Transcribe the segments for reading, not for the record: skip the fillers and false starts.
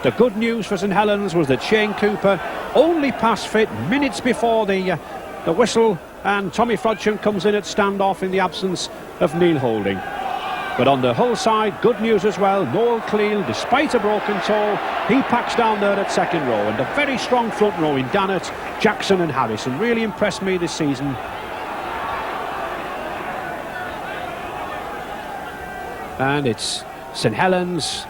The good news for St Helens was that Shane Cooper only passed fit minutes before the whistle, and Tommy Frodsham comes in at standoff in the absence of Neil Holding. But on the Hull side, good news as well. Noel Cleal, despite a broken toe, he packs down there at second row, and a very strong front row in Dannett, Jackson and Harrison really impressed me this season. And it's St Helens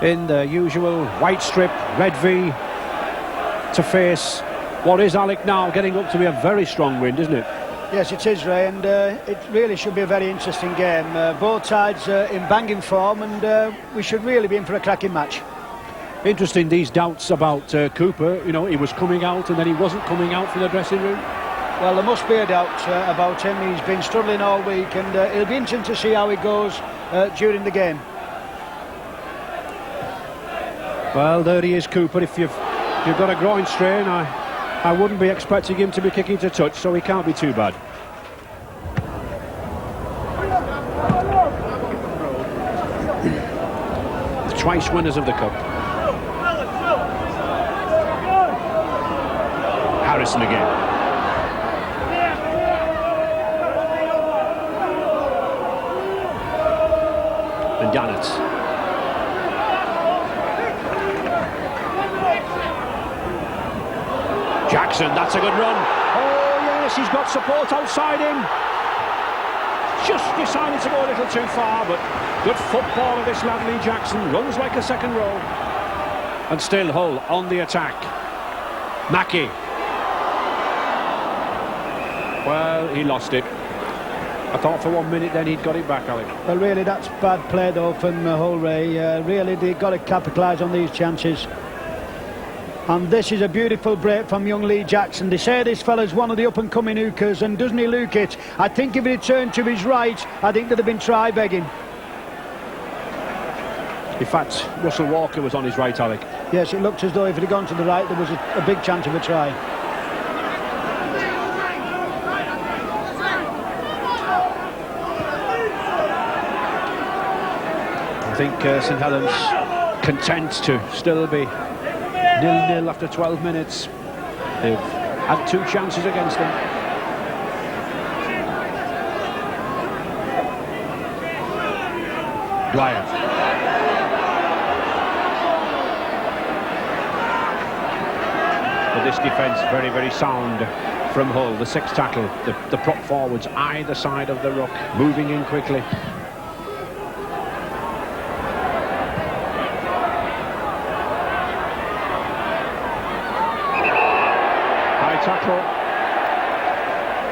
in the usual white strip, red V, to face what is, Alec, now getting up to be a very strong wind, isn't it? Yes, it is, Ray, and it really should be a very interesting game. Both sides in banging form, and we should really be in for a cracking match. Interesting, these doubts about Cooper. You know, he was coming out and then he wasn't coming out from the dressing room. Well, there must be a doubt about him. He's been struggling all week, and it'll be interesting to see how he goes during the game. Well, there he is, Cooper. If you've got a groin strain, I wouldn't be expecting him to be kicking to touch, so he can't be too bad. The twice winners of the Cup. Harrison again. And Dannett. Jackson, that's a good run. Oh yes, he's got support outside him. Just decided to go a little too far, but good football of this lad, Lee Jackson. Runs like a second row. And still Hull on the attack. Mackie. Well, he lost it. I thought for 1 minute then he'd got it back, Alec. Well, really, that's bad play though from Hull, Ray. Really, they've got to capitalise on these chances. And this is a beautiful break from young Lee Jackson. They say this fella's one of the up-and-coming hookers, and doesn't he look it? I think if he'd turned to his right, I think there'd have been try begging. In fact, Russell Walker was on his right, Alec. Yes, it looked as though if it had gone to the right, there was a big chance of a try. I think St Helens content to still be 0-0 after 12 minutes. They've had two chances against them. Dwyer. But this defence very, very sound from Hull. The sixth tackle, the prop forwards either side of the ruck, moving in quickly.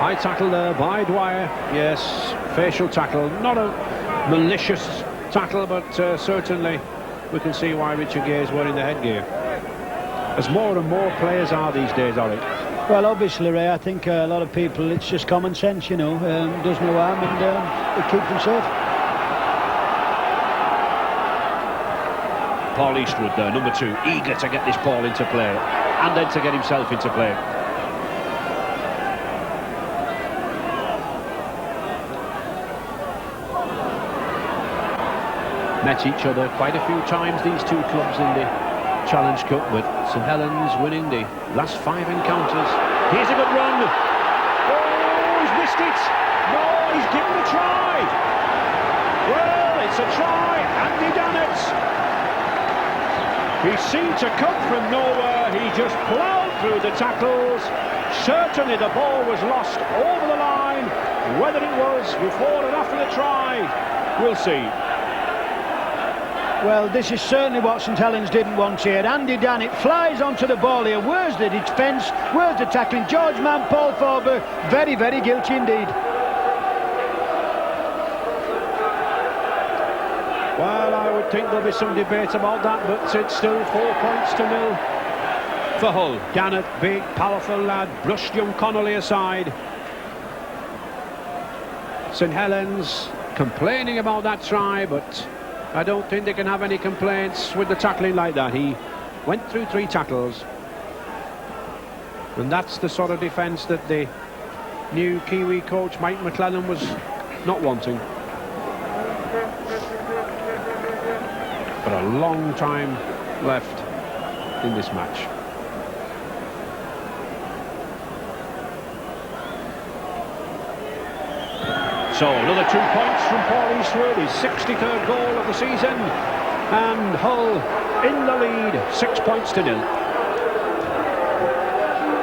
High tackle there by Dwyer. Yes, facial tackle. Not a malicious tackle, but certainly we can see why Richard Gay's wearing the headgear. As more and more players are these days, Alec. Well, obviously, Ray, I think a lot of people, it's just common sense, you know. Does no harm, and it keeps them safe. Paul Eastwood there, number 2, eager to get this ball into play and then to get himself into play. Met each other quite a few times, these two clubs, in the Challenge Cup, with St Helens winning the last 5 encounters. Here's a good run. Oh, he's missed it. No, he's given a try. Well, it's a try. Andy Dannett. He seemed to come from nowhere. He just ploughed through the tackles. Certainly the ball was lost over the line. Whether it was before or after the try, we'll see. Well, this is certainly what St Helens didn't want here. Andy Dannett flies onto the ball here. Where's the defence? Where's the tackling? George Mann, Paul Forber, very, very guilty indeed. Well, I would think there'll be some debate about that, but it's still 4 points to 0 for Hull. Dannett, big, powerful lad, brushed young Connolly aside. St Helens complaining about that try, but I don't think they can have any complaints with the tackling like that. He went through 3 tackles. And that's the sort of defence that the new Kiwi coach, Mike McLennan, was not wanting. But a long time left in this match. So another 2 points from Paul Eastwood, his 63rd goal of the season, and Hull in the lead, 6 points to 0.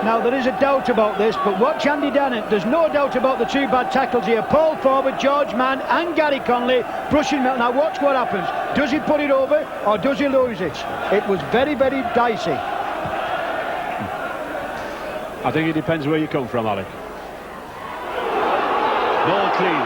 Now there is a doubt about this, but watch Andy Dannett. There's no doubt about the 2 bad tackles here. Paul forward, George Mann and Gary Conley brushing that. Now watch what happens. Does he put it over or does he lose it? It was very, very dicey. I think it depends where you come from, Alec. Ball clean.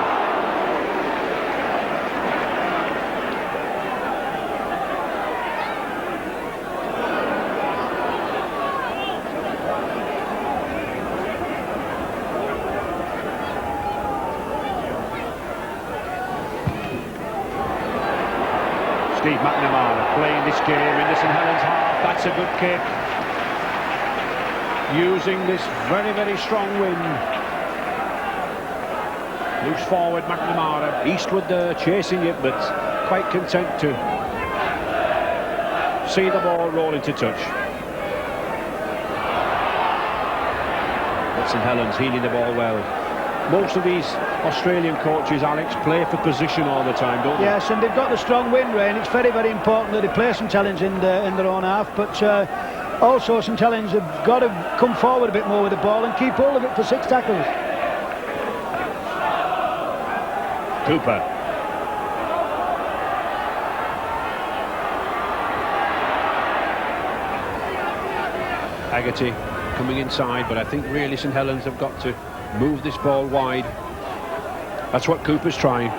Steve McNamara playing this game in the St Helens half. That's a good kick. Using this very, very strong wind. Loose forward McNamara. Eastwood chasing it, but quite content to see the ball roll into touch. But St Helens healing the ball well. Most of these Australian coaches, Alex, play for position all the time, don't they? Yes, and they've got the strong wind rain. It's very, very important that they play St Helens in their own half, but also St Helens have got to come forward a bit more with the ball and keep hold of it for 6 tackles. Cooper. Haggerty coming inside, but I think really St Helens have got to move this ball wide. That's what Cooper's trying.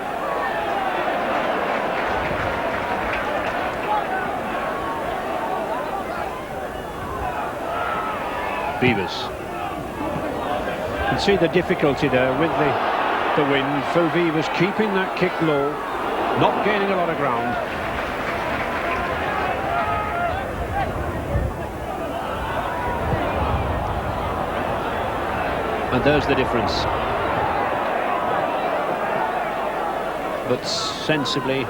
Beavers. You can see the difficulty there with the wind. Phil Beavers keeping that kick low, not gaining a lot of ground. And there's the difference. But sensibly,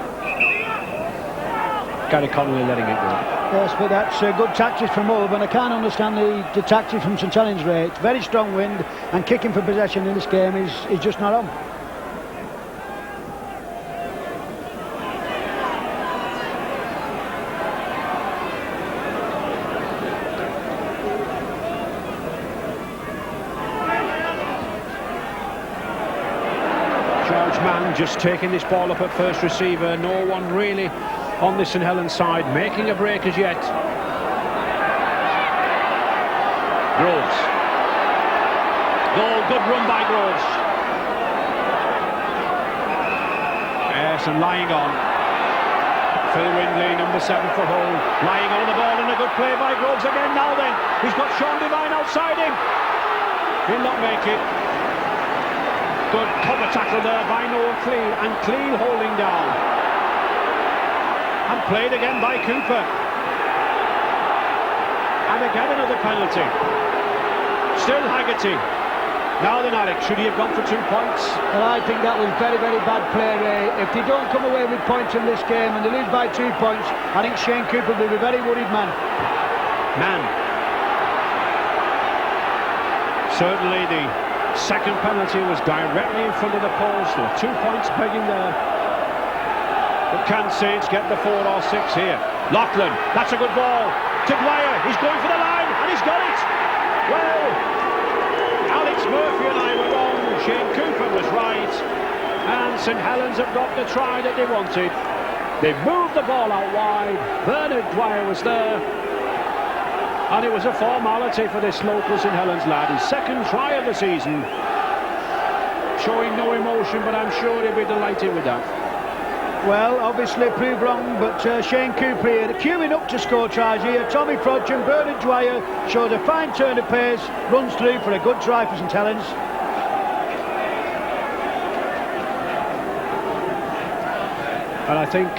Gary Connolly letting it go. Yes, but that's good tactics from Ulven. I can't understand the tactics from St Helens Ray. It's very strong wind, and kicking for possession in this game is just not on. Just taking this ball up at first receiver. No one really on this St Helens side making a break as yet. Groves. Goal, good run by Groves. Yes, and lying on. Phil Windley, number 7 for Hull, lying on the ball, and a good play by Groves again. Now then, he's got Sean Devine outside him. He'll not make it. Good cover tackle there by Noah Cleal, and Cleal holding down. And played again by Cooper. And again another penalty. Still Haggerty. Now then, Alex, should he have gone for 2 points? Well, I think that was very, very bad play, Ray. If they don't come away with points in this game and they lose by 2 points, I think Shane Cooper will be a very worried man. Certainly the second penalty was directly in front of the post. There were 2 points begging there. But can Saints get the 4 or 6 here? Loughlin, that's a good ball to Dwyer. He's going for the line, and he's got it. Well, Alex Murphy and I were wrong. Shane Cooper was right, and St Helens have got the try that they wanted. They moved the ball out wide. Bernard Dwyer was there. And it was a formality for this local St Helens lad. His second try of the season. Showing no emotion, but I'm sure he'll be delighted with that. Well, obviously proved wrong, but Shane Cooper here, queuing up to score tries here. Tommy Frodsham, Bernard Dwyer shows a fine turn of pace, runs through for a good try for St Helens. And I think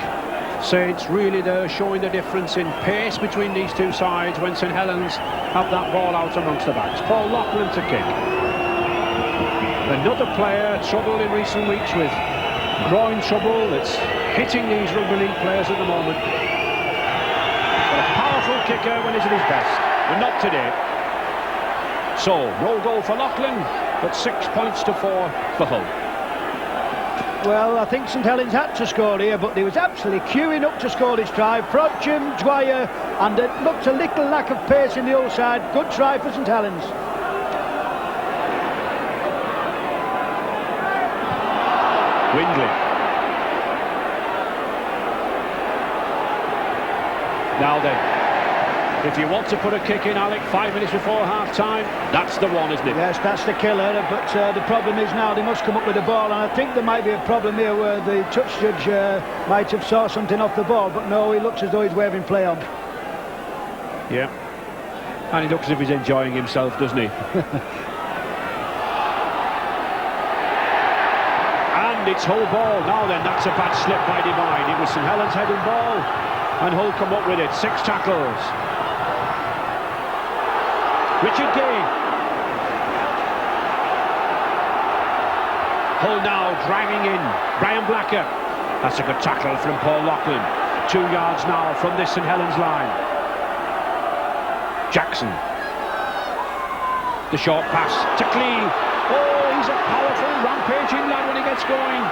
Saints really there showing the difference in pace between these two sides when St Helens have that ball out amongst the backs. Paul Loughlin to kick. Another player troubled in recent weeks with groin trouble that's hitting these rugby league players at the moment. But a powerful kick striker when he's at his best, but not today. So, no goal for Loughlin, but 6 points to 4 for Hull. Well, I think St Helens had to score here, but they was absolutely queuing up to score this try. Frodsham, Dwyer, and it looked a little lack of pace in the Hull side. Good try for St Helens. Windley. Now then, if you want to put a kick in, Alec, 5 minutes before half-time, that's the one, isn't it? Yes, that's the killer, but the problem is now they must come up with the ball, and I think there might be a problem here where the touch judge might have saw something off the ball, but no, he looks as though he's waving play on. Yeah, and he looks as if he's enjoying himself, doesn't he? And it's Hull ball. Now then, that's a bad slip by Divine. It was St Helens heading ball, and Hull come up with it. 6 tackles. Richard Gay. Hull now driving in. Brian Blacker. That's a good tackle from Paul Loughlin. 2 yards now from this St Helens line. Jackson. The short pass to Clee. Oh, he's a powerful, rampaging lad when he gets going.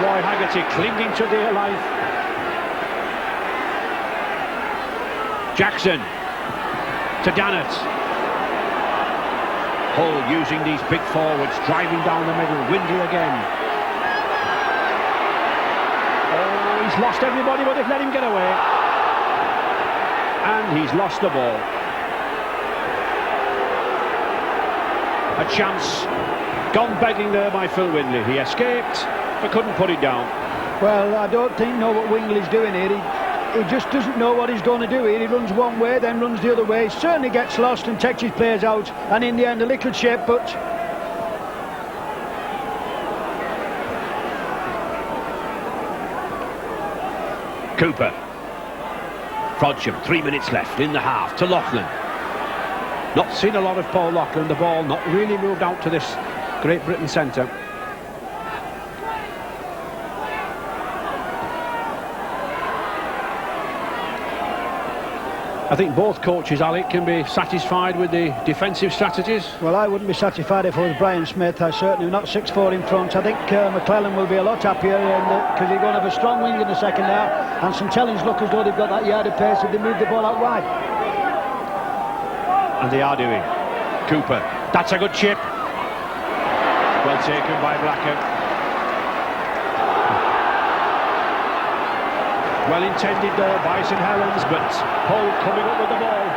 Roy Haggerty clinging to dear life. Jackson to Dannett. Hull using these big forwards, driving down the middle. Windley again. Oh, he's lost everybody, but they've let him get away. And he's lost the ball. A chance gone begging there by Phil Windley. He escaped, but couldn't put it down. Well, I don't know what Windley's doing here. He just doesn't know what he's going to do here. He runs one way, then runs the other way. He certainly gets lost and takes his players out, and in the end a little chip, but Cooper. Frodsham, 3 minutes left in the half to Loughlin. Not seen a lot of Paul Loughlin. The ball not really moved out to this Great Britain centre. I think both coaches, Alec, can be satisfied with the defensive strategies. Well, I wouldn't be satisfied if I was Brian Smith. I certainly not 6-4 in front. I think McClellan will be a lot happier because they're going to have a strong wing in the second half, and St Helens look as though they've got that yard of pace if they move the ball out wide. And they are doing. Cooper, that's a good chip. Well taken by Blacker. Well intended though by St Helens, but Hull coming up with the ball.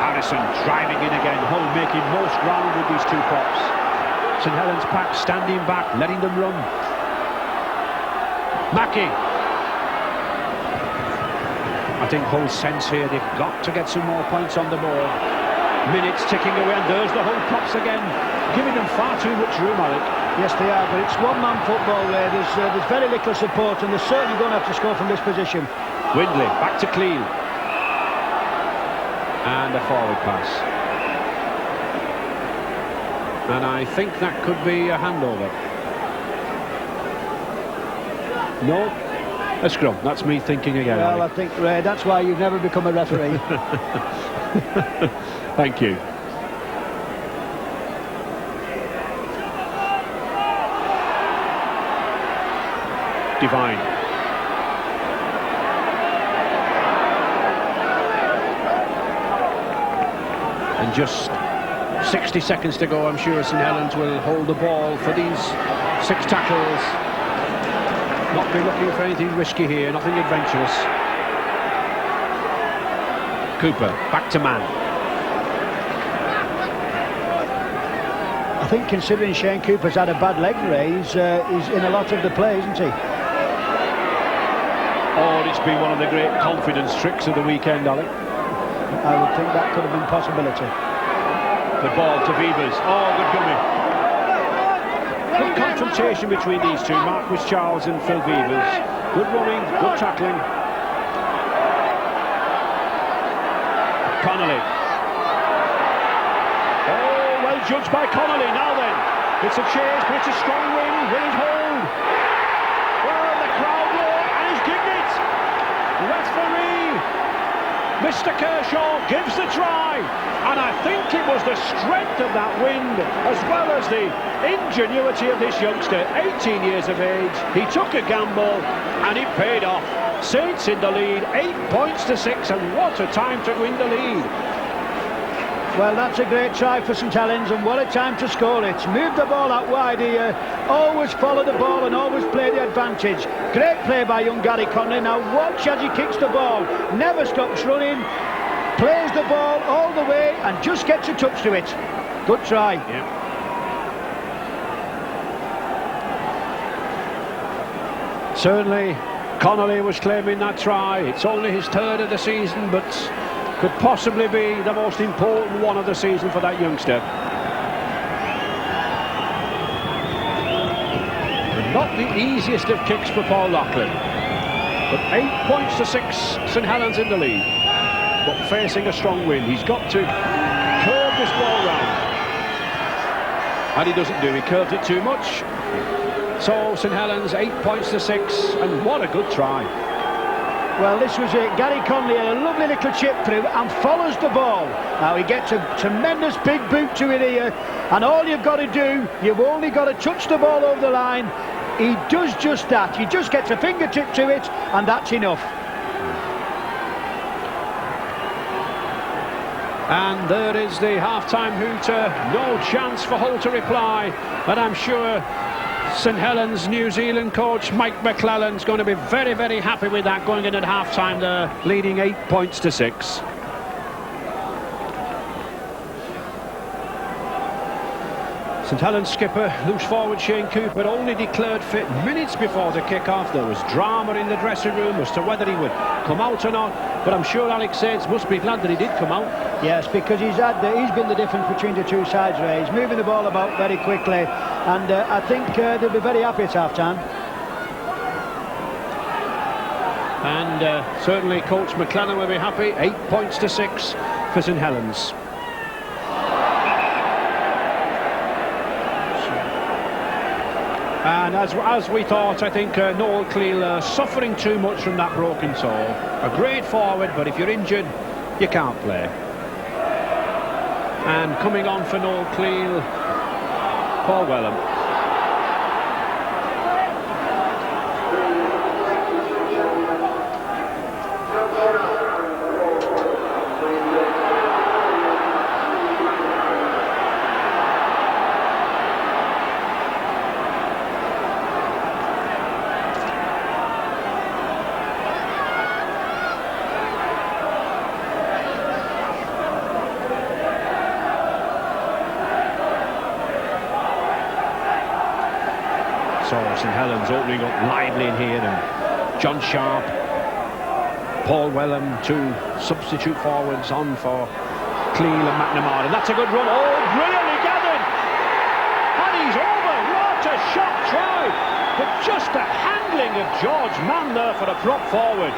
Harrison driving in again. Hull making most ground with these 2 props. St Helens pack standing back, letting them run. Mackie. I think Hull's sense here, they've got to get some more points on the board. Minutes ticking away, and there's the Hull props again, giving them far too much room, Alec. Yes, they are, but it's one-man football there. There's very little support, and they're certainly going to have to score from this position. Windley, back to Cleal. And a forward pass. And I think that could be a handover. No, a scrum. That's me thinking again. Well, Alec. I think, Ray, that's why you've never become a referee. Thank you. Divine. And just 60 seconds to go. I'm sure St Helens will hold the ball for these 6 tackles. Not be looking for anything risky here, nothing adventurous. Cooper, back to man. I think considering Shane Cooper's had a bad leg, Ray, he's in a lot of the play, isn't he? Oh, it's been one of the great confidence tricks of the weekend, Alec. I would think that could have been a possibility. The ball to Beavers. Oh, good dummy. Good confrontation between these two, Marquis Charles and Phil Beavers. Good running, good tackling. Connolly. Oh, well judged by Connolly. Now then, It's a chase, but it's a strong wind. Will it hold? Well, the crowd roar, and he's given it. Referee Mr. Kershaw gives the try, and I think it was the strength of that wind as well as the ingenuity of this youngster, 18 years of age. He took a gamble and it paid off. Saints in the lead, 8 points to 6, and what a time to win the lead. Well, that's a great try for St Helens, and what a time to score it. Moved the ball out wide here, always follow the ball and always play the advantage. Great play by young Gary Conley. Now watch as he kicks the ball, never stops running, plays the ball all the way and just gets a touch to it. Good try. Yeah. Certainly Connolly was claiming that try. It's only his third of the season, but could possibly be the most important one of the season for that youngster. And not the easiest of kicks for Paul Loughlin. But 8 points to 6, St Helens in the lead. But facing a strong wind, he's got to curve this ball round. And he doesn't do, he curves it too much. So St Helens 8 points to 6, and what a good try. Well, this was it. Gary Conley had a lovely little chip through and follows the ball. Now he gets a tremendous big boot to it here, and all you've got to do, you've only got to touch the ball over the line. He does just that. He just gets a fingertip to it, and that's enough. And there is the half-time hooter. No chance for Hull to reply, and I'm sure St Helens New Zealand coach Mike McClellan's going to be very, very happy with that, going in at half-time there, leading 8 points to 6. St Helens skipper, loose forward Shane Cooper, only declared fit minutes before the kick-off. There was drama in the dressing room as to whether he would come out or not, but I'm sure Alex Saints must be glad that he did come out. Yes, because he's been the difference between the two sides, Ray. He's moving the ball about very quickly, and I think they'll be very happy at half-time. And certainly coach McClellan will be happy. 8 points to 6 for St Helens. And as we thought, I think Noel Cleal suffering too much from that broken toe. A great forward, but if you're injured, you can't play. And coming on for Noel Cleal, Paul Wellham. So St Helens opening up lively in here, and John Sharp, Paul Wellham, two substitute forwards on for Cleal and McNamara. And that's a good run. Oh, brilliantly gathered! And he's over. What a shot try! But just the handling of George Mann there for a prop forward.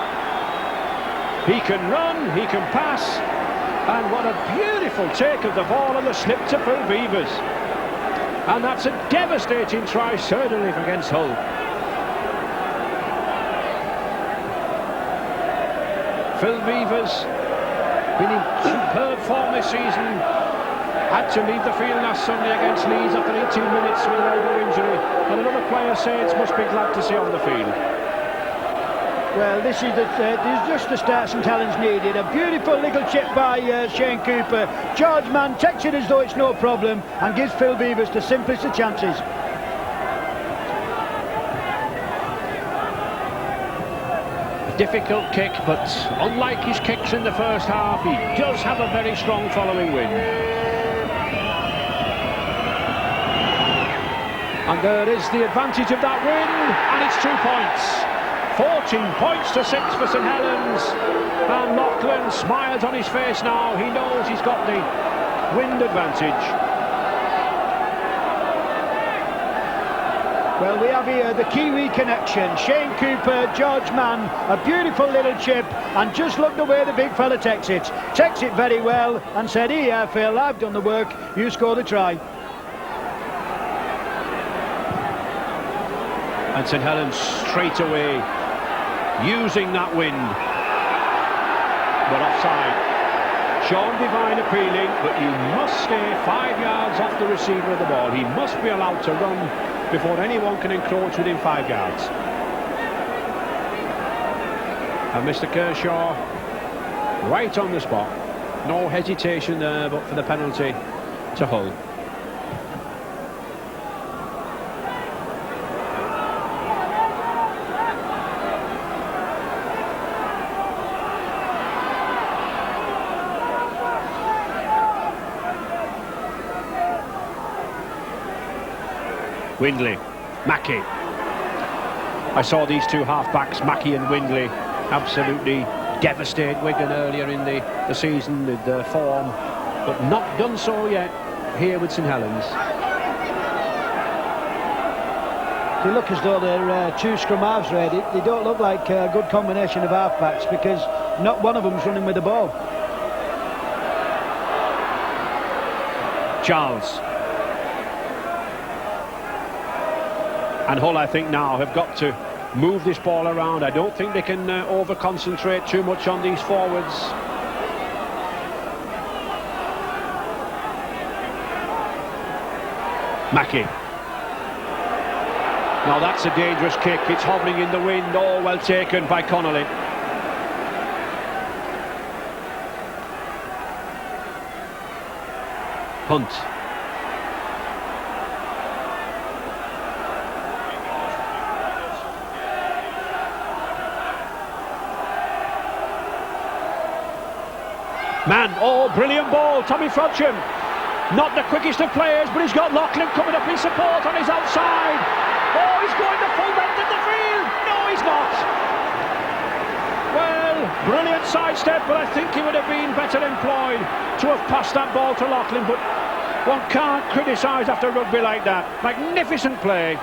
He can run, he can pass, and what a beautiful take of the ball and the slip to Phil Beavers. And that's a devastating try, certainly, against Hull. Phil Beavers, been in superb form this season, had to leave the field last Sunday against Leeds after 18 minutes with an elbow injury. And another player Saints must be glad to see on the field. Well, this is just the start St Helens needed. A beautiful little chip by Shane Cooper. George Mann takes it as though it's no problem and gives Phil Beavers the simplest of chances. A difficult kick, but unlike his kicks in the first half, he does have a very strong following wind. And there is the advantage of that wind, and it's 2 points. 14 points to 6 for St Helens, and Loughlin smiles on his face now. He knows he's got the wind advantage. Well, we have here the Kiwi connection. Shane Cooper, George Mann, a beautiful little chip, and just look the way the big fella takes it. Takes it very well and said, "Here, Phil, I've done the work, you score the try." And St Helens straight away using that wind. But offside. Sean Devine appealing, but you must stay 5 yards off the receiver of the ball. He must be allowed to run before anyone can encroach within 5 yards. And Mr Kershaw right on the spot. No hesitation there, but for the penalty to Hull. Windley, Mackey. I saw these two half-backs, Mackey and Windley, absolutely devastate Wigan earlier in the season with their form, but not done so yet here with St Helens. They look as though they're two scrum halves ready. They don't look like a good combination of half-backs because not one of them's running with the ball. Charles. And Hull, I think, now have got to move this ball around. I don't think they can over-concentrate too much on these forwards. Mackey. Now that's a dangerous kick. It's hovering in the wind. Oh, well taken by Connolly. Hunt. Man, oh, brilliant ball, Tommy Frodsham. Not the quickest of players, but he's got Loughlin coming up in support on his outside. Oh, he's going the full length of the field. No, he's not. Well, brilliant sidestep, but I think he would have been better employed to have passed that ball to Loughlin, but one can't criticise after rugby like that. Magnificent play.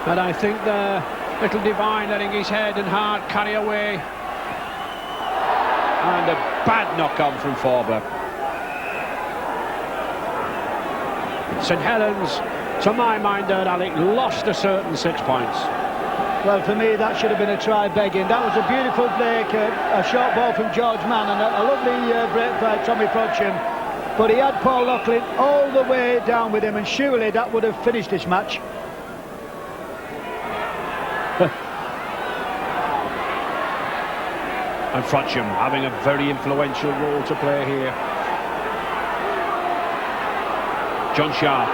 And I think the little Devine letting his head and heart carry away. And a bad knock-on from Forber. St Helens, to my mind there, Alec, lost a certain 6 points. Well, for me, that should have been a try begging. That was a beautiful break, a short ball from George Mann, and a lovely break by Tommy Frodsham. But he had Paul Loughlin all the way down with him, and surely that would have finished this match. And Frodsham having a very influential role to play here. John Sharp.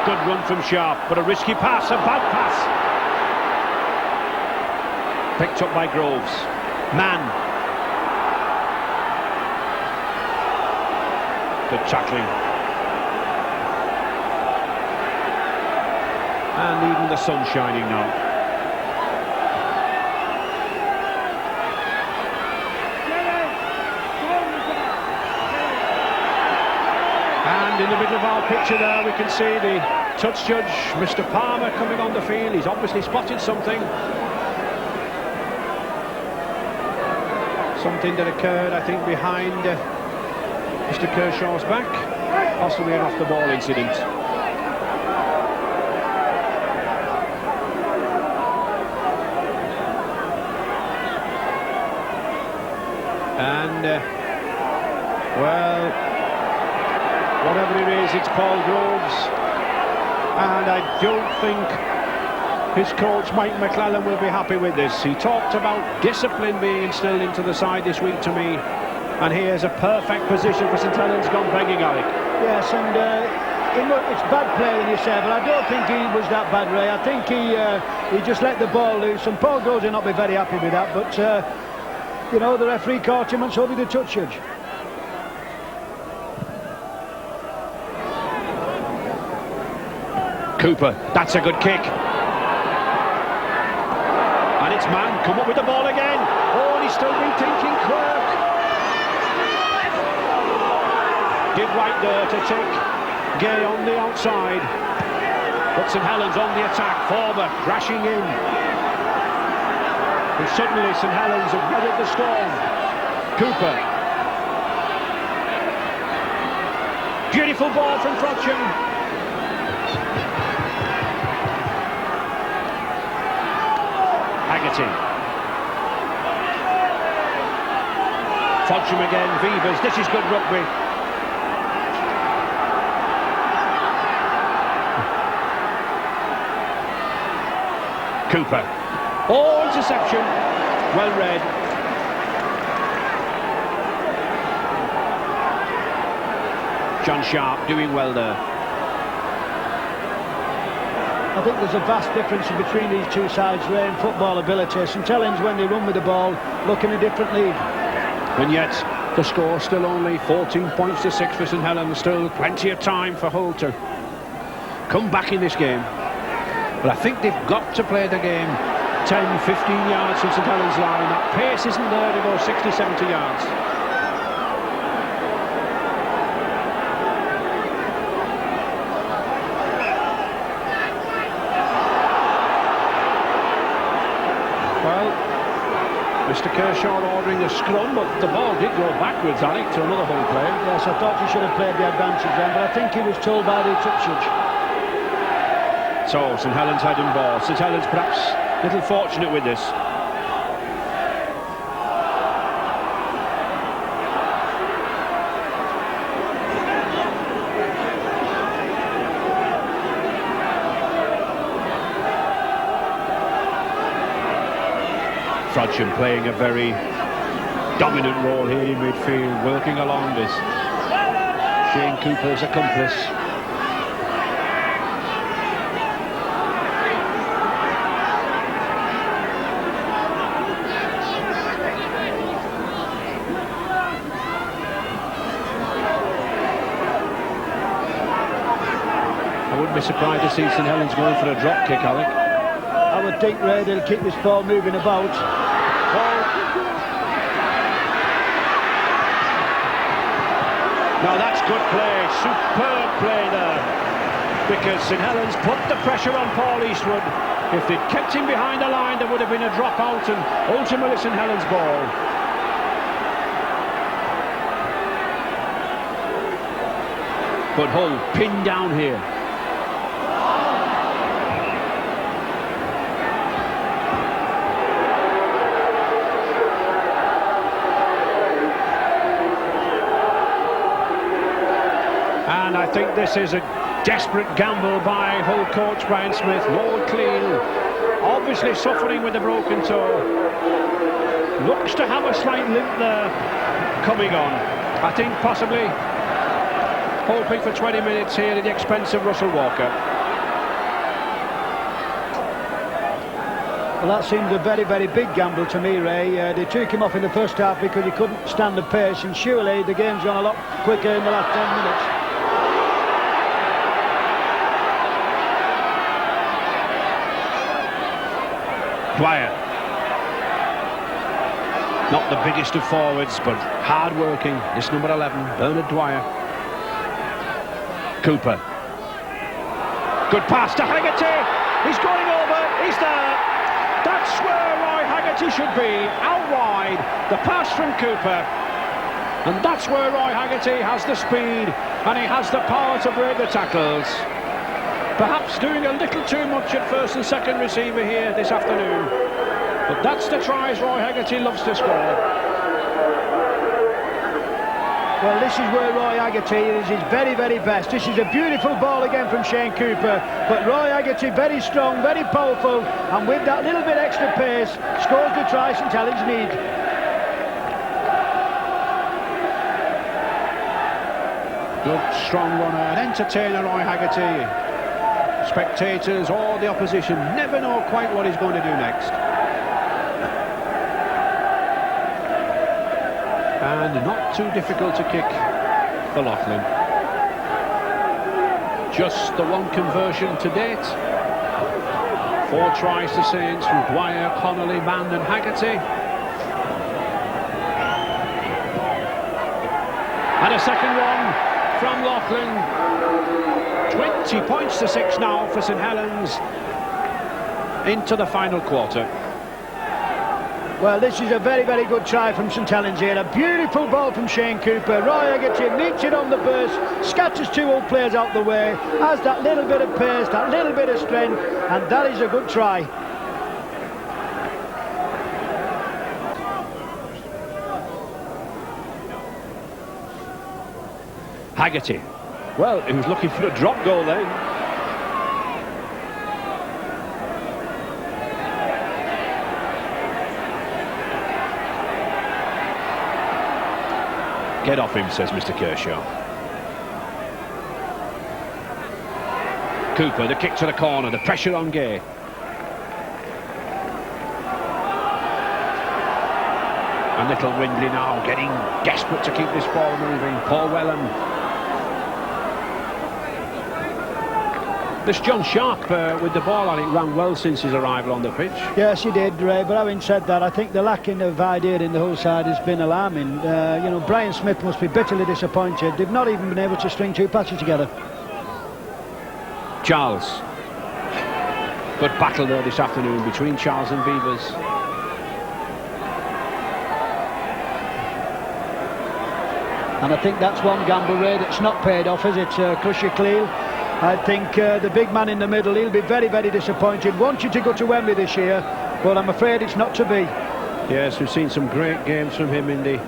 Good run from Sharp, but a risky pass, a bad pass. Picked up by Groves. Mann. Good tackling. And even the sun shining now. In the middle of our picture there we can see the touch judge, Mr Palmer, coming on the field. He's obviously spotted something that occurred, I think, behind Mr Kershaw's back, possibly an off the ball incident. And well, whatever it is, it's Paul Groves, and I don't think his coach Mike McClellan will be happy with this. He talked about discipline being instilled into the side this week to me, and here's a perfect position for St Helens gone begging, Alec. Yes, and it's bad play when you say, but I don't think he was that bad, Ray. I think he just let the ball loose, and Paul Groves will not be very happy with that, but you know, the referee caught him, and so did the touch judge. Cooper, that's a good kick. And it's Mann, come up with the ball again. Oh, and he's still rethinking Quirk. Did right there to take Gay on the outside. But St Helens on the attack, Forber crashing in. And suddenly St Helens have weathered the storm. Cooper. Beautiful ball from Frodsham. Haggerty. Frodsham again, Vivers. This is good rugby. Cooper. Oh, interception. Well read. John Sharp doing well there. I think there's a vast difference between these two sides, Ray, in football ability. St Helens, when they run with the ball, look in a different league. And yet, the score still only 14 points to 6 for St Helens. Still plenty of time for Hull to come back in this game. But I think they've got to play the game 10, 15 yards from St Helens line. That pace isn't there to go 60, 70 yards. Mr Kershaw ordering a scrum, but the ball did go backwards, Alec, to another Hull player. Yes, I thought he should have played the advantage then, but I think he was told by the touch judge. So, St Helens heading ball. St Helens perhaps a little fortunate with this. Frodsham playing a very dominant role here in midfield, working along this Shane Cooper's accomplice. I wouldn't be surprised to see St Helens going for a drop kick, Alec. I would think, Ray, they'll keep this ball moving about. Now that's good play, superb play there, because St Helens put the pressure on Paul Eastwood. If they'd kept him behind the line, there would have been a drop out, and ultimately St Helens ball. But Hull pinned down here. And I think this is a desperate gamble by Hull coach Brian Smith. Lord Clean obviously suffering with a broken toe. Looks to have a slight limp there coming on. I think possibly hoping for 20 minutes here at the expense of Russell Walker. Well, that seemed a very, very big gamble to me, Ray. They took him off in the first half because he couldn't stand the pace, and surely the game's gone a lot quicker in the last 10 minutes. Dwyer. Not the biggest of forwards, but hard-working. This number 11, Bernard Dwyer. Cooper. Good pass to Haggerty. He's going over. He's there. That's where Roy Haggerty should be. Out wide. The pass from Cooper. And that's where Roy Haggerty has the speed, and he has the power to break the tackles. Perhaps doing a little too much at first and second receiver here this afternoon. But that's the tries Roy Haggerty loves to score. Well, this is where Roy Haggerty is his very, very best. This is a beautiful ball again from Shane Cooper. But Roy Haggerty, very strong, very powerful, and with that little bit extra pace, scores the try St Helens need. Good, strong runner, an entertainer, Roy Haggerty. Spectators or the opposition never know quite what he's going to do next. And not too difficult to kick for Loughlin. Just the one conversion to date. 4 tries to Saints from Dwyer, Connolly, Mann and Haggerty. And a second one from Loughlin. 20 points to 6 now for St Helens into the final quarter. Well, this is a very, very good try from St Helens here. A beautiful ball from Shane Cooper. Roy Haggerty meets it on the burst, scatters 2 old players out the way, has that little bit of pace, that little bit of strength, and that is a good try. Haggerty. Well, he was looking for a drop goal then. Get off him, says Mr. Kershaw. Cooper, the kick to the corner, the pressure on Gay. And little Windley now getting desperate to keep this ball moving. Paul Whelan. This John Sharp with the ball, I think, ran well since his arrival on the pitch. Yes, he did, Ray, but having said that, I think the lacking of idea in the whole side has been alarming. You know, Brian Smith must be bitterly disappointed. They've not even been able to string two passes together. Charles. Good battle there this afternoon between Charles and Beavers. And I think that's one gamble, Ray, that's not paid off, is it, Crusher Cleal? I think the big man in the middle, he'll be very, very disappointed. Wanted to go to Wembley this year, but I'm afraid it's not to be. Yes, we've seen some great games from him in the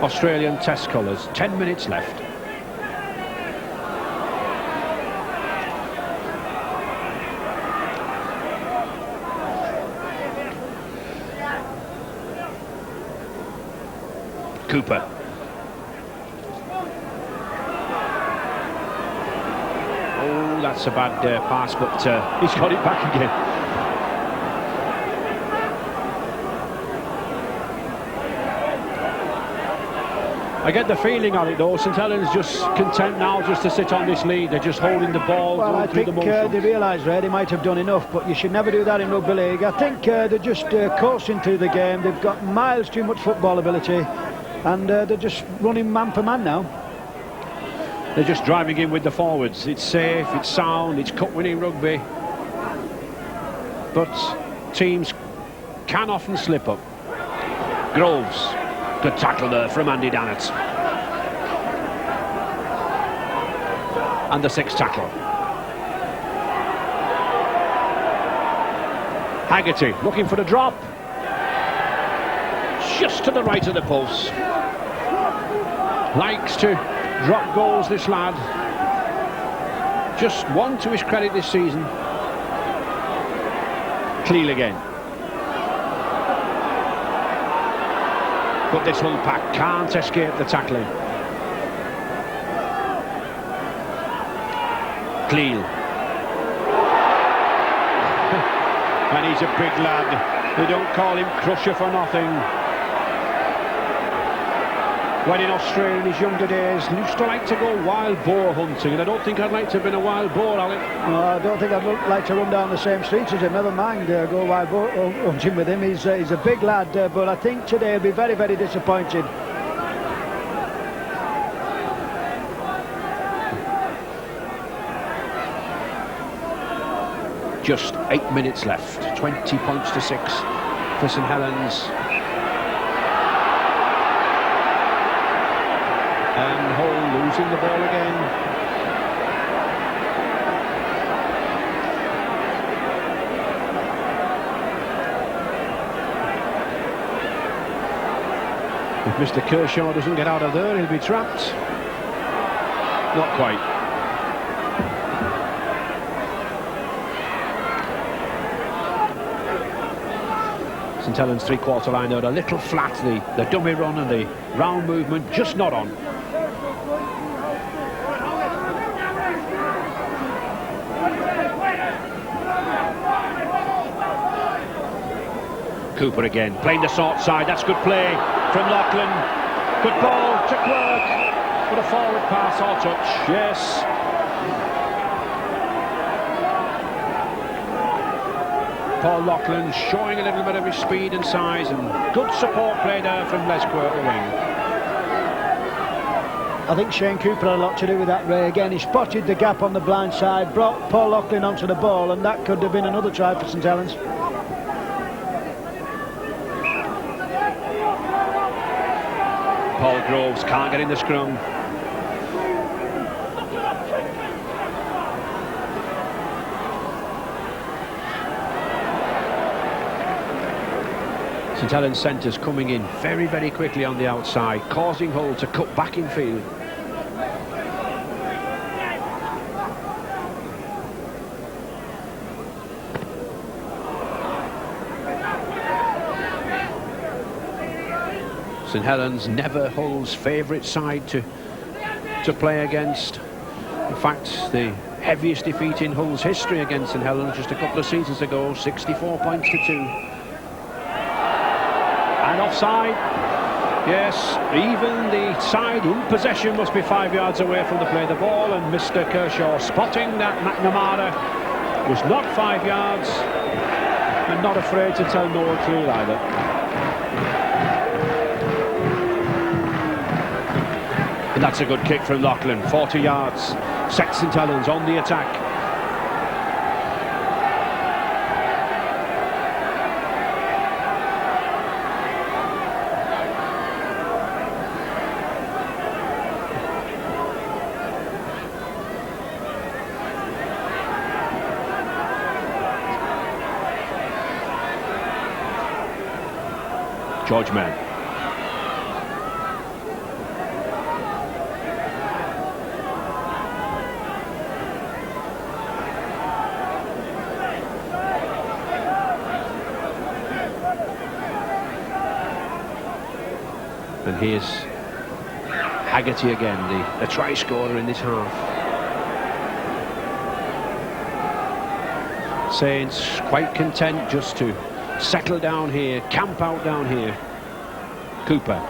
Australian Test colours. 10 minutes left. Cooper. Oh, that's a bad pass, but he's got it back again. I get the feeling on it though, St Helens just content now just to sit on this lead. They're just holding the ball. Well, I think they realise, Ray, they might have done enough, but you should never do that in rugby league. I think they're just coursing through the game. They've got miles too much football ability, and they're just running man for man now. They're just driving in with the forwards. It's safe, it's sound, it's cup-winning rugby. But teams can often slip up. Groves. Good tackle there from Andy Dannett. And the sixth tackle. Haggerty looking for the drop. Just to the right of the post. Likes to drop goals, this lad. Just one to his credit this season. Cleal again. But this Hull pack can't escape the tackling. Cleal. And he's a big lad. They don't call him Crusher for nothing. When in Australia in his younger days, he used to like to go wild boar hunting, and I don't think I'd like to have been a wild boar, Alec. No, I don't think I'd like to run down the same streets as him, never mind go wild boar hunting with him. He's a big lad, but I think today he'll be very, very disappointed. Just 8 minutes left, 20 points to 6 for St Helens. And Hull losing the ball again. If Mr. Kershaw doesn't get out of there, he'll be trapped. Not quite. St Helens three-quarter line out a little flat, the dummy run and the round movement just not on. Cooper again, playing the short side, that's good play from Lachlan. Good ball to Quirk, but a forward pass or touch, yes. Paul Lachlan showing a little bit of his speed and size, and good support play there from Les Quirk, the wing. I think Shane Cooper had a lot to do with that, Ray. Again, he spotted the gap on the blind side, brought Paul Lachlan onto the ball, and that could have been another try for St Helens. Paul Groves can't get in the scrum. St Helens centres coming in very, very quickly on the outside, causing Hull to cut back in field. St Helens never Hull's favourite side to play against. In fact, the heaviest defeat in Hull's history against St Helens just a couple of seasons ago, 64 points to 2. And offside. Yes, even the side in possession must be 5 yards away from the play of the ball, and Mr Kershaw spotting that McNamara was not 5 yards, and not afraid to tell Noel Cleal either. And that's a good kick from Loughlin, 40 yards, sets St Helens on the attack. George Mann. And here's Haggerty again, the try scorer in this half. Saints quite content just to settle down here, camp out down here. Cooper.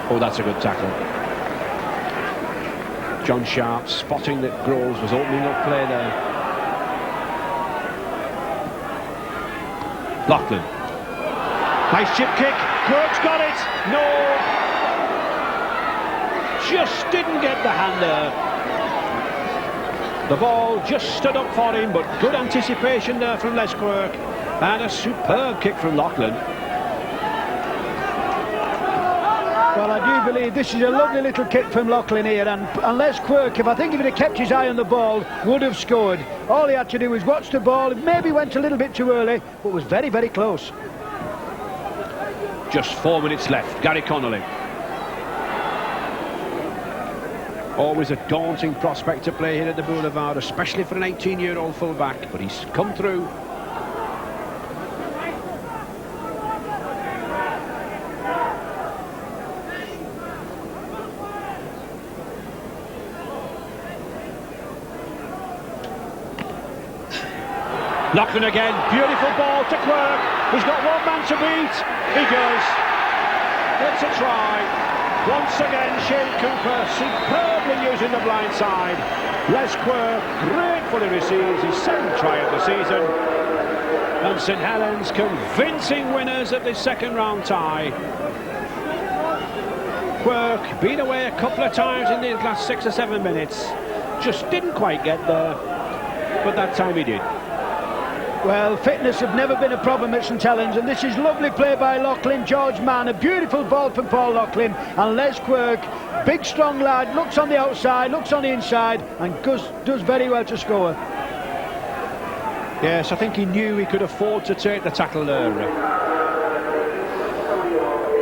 Oh, that's a good tackle. John Sharp spotting that Groves was opening up play there. Loughlin. Nice chip kick. Quirk's got it. No. Just didn't get the hand there. The ball just stood up for him, but good anticipation there from Les Quirk. And a superb kick from Loughlin. Well, I do believe this is a lovely little kick from Loughlin here, and Les Quirk, if he'd have kept his eye on the ball, would have scored. All he had to do was watch the ball. Maybe went a little bit too early, but was very, very close. Just 4 minutes left. Gary Connolly. Always a daunting prospect to play here at the Boulevard, especially for an 18-year-old fullback, but he's come through. Loughlin again, beautiful ball to Quirk. He's got one man to beat. He does. It's a try. Once again, Shane Cooper superbly using the blind side. Les Quirk gratefully receives his 7th try of the season. And St Helens convincing winners of this second round tie. Quirk been away a couple of times in the last 6 or 7 minutes. Just didn't quite get there, but that time he did. Well, fitness have never been a problem at St Helens, and this is lovely play by Loughlin. George Mann, a beautiful ball from Paul Loughlin, and Les Quirk, big strong lad, looks on the outside, looks on the inside, and does very well to score. Yes, I think he knew he could afford to take the tackle there.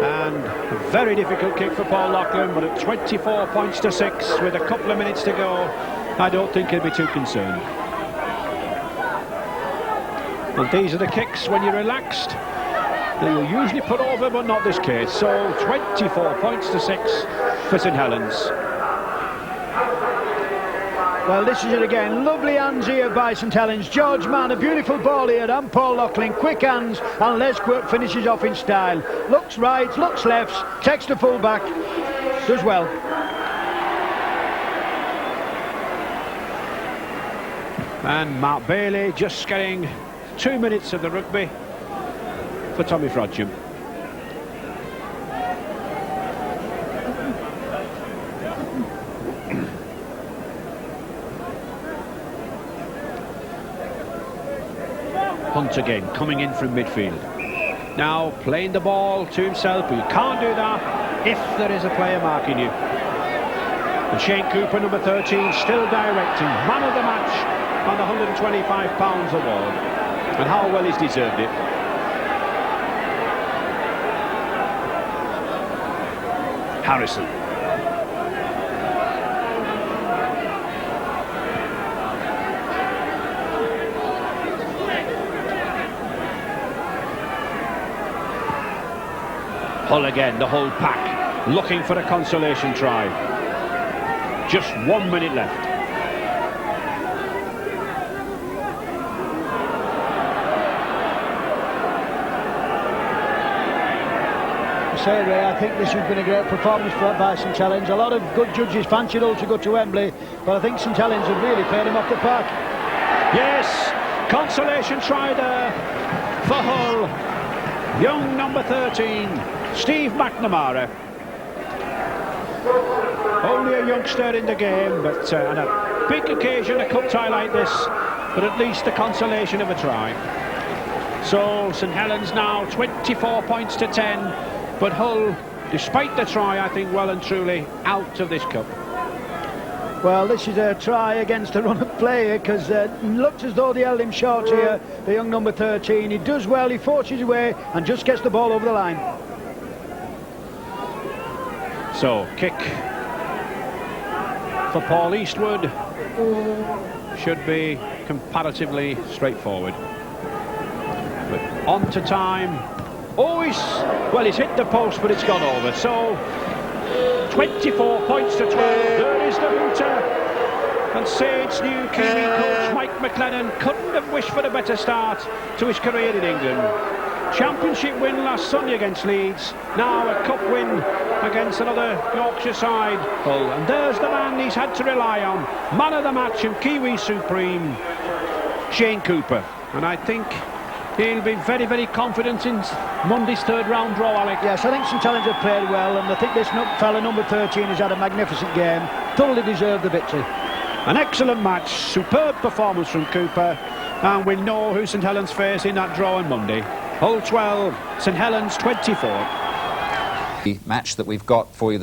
And a very difficult kick for Paul Loughlin, but at 24 points to 6 with a couple of minutes to go, I don't think he'll be too concerned. And these are the kicks when you're relaxed that you'll usually put over, but not this case. So 24 points to 6 for St Helens. Well, this is it again. Lovely hands here by St Helens. George Mann, a beautiful ball here, and Paul Loughlin, quick hands, and Les Quirk finishes off in style. Looks right, looks left, takes the full back, does well. And Mark Bailey just getting 2 minutes of the rugby for Tommy Frodsham. Hunt again, coming in from midfield. Now playing the ball to himself, but you can't do that if there is a player marking you. And Shane Cooper, number 13, still directing. Man of the match on the £125 award. And how well he's deserved it. Harrison. Hull again, the whole pack, looking for a consolation try. Just 1 minute left. Ray, I think this has been a great performance by St Helens. A lot of good judges fancied Hull to go to Wembley, but I think St Helens have really played them off the park. Yes, consolation try there for Hull. Young number 13, Steve McNamara. Only a youngster in the game, but on a big occasion, a cup tie like this, but at least the consolation of a try. So St Helens now 24 points to 10. But Hull, despite the try, I think well and truly out of this cup. Well, this is a try against a run of play here, because it looks as though they held him short here, the young number 13. He does well, he forces away and just gets the ball over the line. So, kick for Paul Eastwood should be comparatively straightforward. But on to time. Oh, he's hit the post, but it's gone over. So 24 points to 12. There is the looter. And Saints' new Kiwi coach Mike McLennan couldn't have wished for a better start to his career in England. Championship win last Sunday against Leeds. Now a cup win against another Yorkshire side. Hull. And there's the man he's had to rely on. Man of the match and Kiwi supreme, Shane Cooper. And I think he'll be very, very confident in Monday's third round draw, Alec. Yes, I think St Helens have played well, and I think this fella number 13 has had a magnificent game. Thoroughly deserved the victory. An excellent match, superb performance from Cooper, and we know who St Helens face in that draw on Monday. Hull 12, St Helens 24. The match that we've got for you this